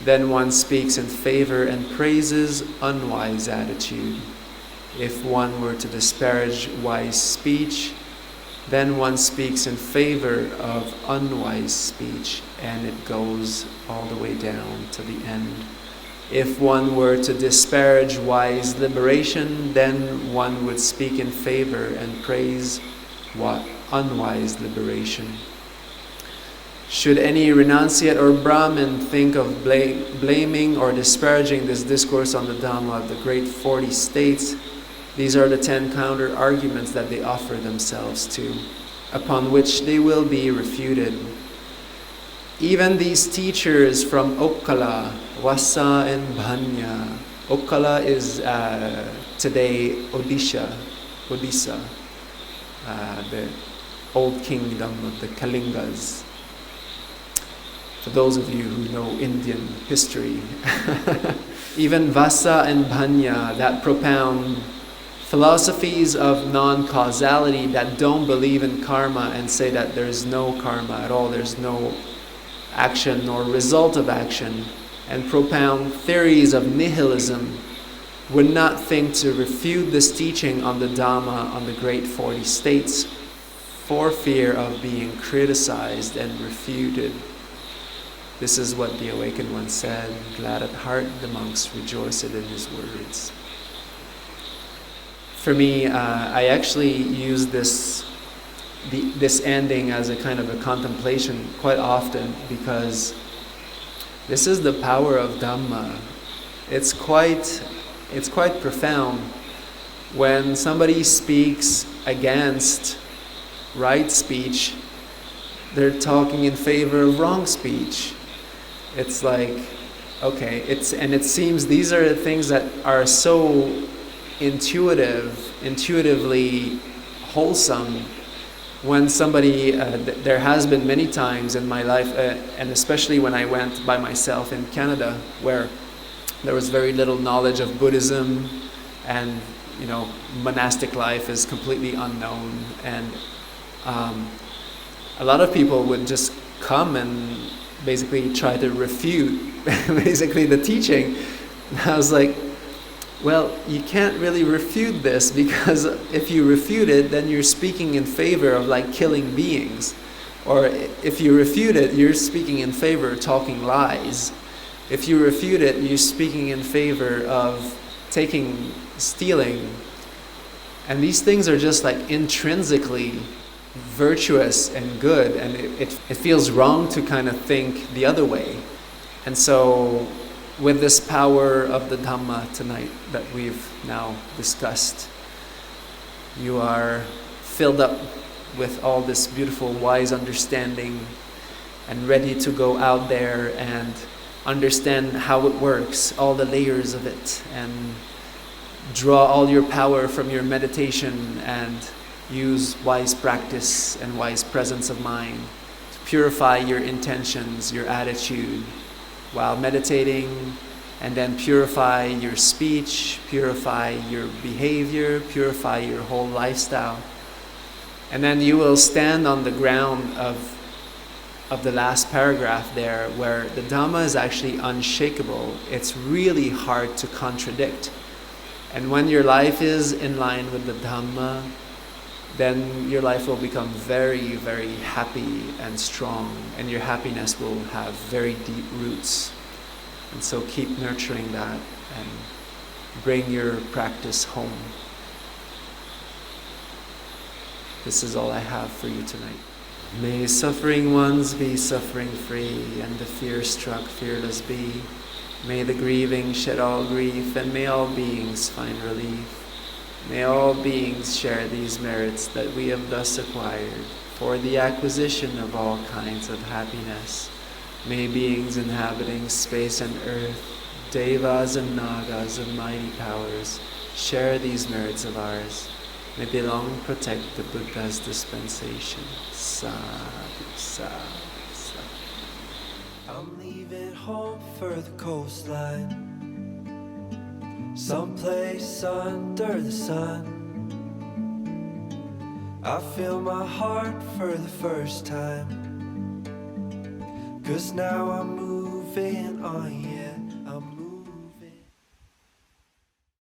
then one speaks in favor and praises unwise attitude. If one were to disparage wise speech, then one speaks in favor of unwise speech, and it goes all the way down to the end. If one were to disparage wise liberation, then one would speak in favor and praise unwise liberation. Should any renunciate or Brahmin think of blaming or disparaging this discourse on the Dhamma of the great 40 states, these are the 10 counter-arguments that they offer themselves to, upon which they will be refuted. Even these teachers from Okkala, Vassa and Bhanya. Okkala is today Odisha, the old kingdom of the Kalingas. For those of you who know Indian history. Even Vassa and Bhanya, that propound philosophies of non-causality, that don't believe in karma and say that there's no karma at all, there's no action nor result of action, and propound theories of nihilism, would not think to refute this teaching on the Dhamma on the great 40 states for fear of being criticized and refuted. This is what the Awakened One said, "Glad at heart the monks rejoiced in his words." For me, I actually use this ending as a kind of a contemplation quite often, because this is the power of Dhamma. It's quite profound. When somebody speaks against right speech, they're talking in favor of wrong speech. It's like, okay, it seems these are the things that are so intuitively wholesome. When somebody, there has been many times in my life, and especially when I went by myself in Canada, where there was very little knowledge of Buddhism, and monastic life is completely unknown, and a lot of people would just come and basically try to refute basically the teaching. And I was like, well, you can't really refute this, because if you refute it, then you're speaking in favor of killing beings. Or if you refute it, you're speaking in favor of talking lies. If you refute it, you're speaking in favor of stealing. And these things are just intrinsically virtuous and good, and it feels wrong to kind of think the other way. And so with this power of the Dhamma tonight that we've now discussed, you are filled up with all this beautiful wise understanding and ready to go out there and understand how it works, all the layers of it, and draw all your power from your meditation and use wise practice and wise presence of mind to purify your intentions, your attitude while meditating, and then purify your speech, purify your behavior, purify your whole lifestyle. And then you will stand on the ground of the last paragraph there, where the Dhamma is actually unshakable. It's really hard to contradict. And when your life is in line with the Dhamma, then your life will become very, very happy and strong, and your happiness will have very deep roots. And so keep nurturing that and bring your practice home. This is all I have for you tonight. May suffering ones be suffering free, and the fear-struck fearless be. May the grieving shed all grief, and may all beings find relief. May all beings share these merits that we have thus acquired for the acquisition of all kinds of happiness. May beings inhabiting space and earth, devas and nagas of mighty powers, share these merits of ours. May they long protect the Buddha's dispensation. Sadhu, sadhu, sadhu. I'm leaving home for the coastline, someplace under the sun. I feel my heart for the first time, 'cause now I'm moving on, yeah.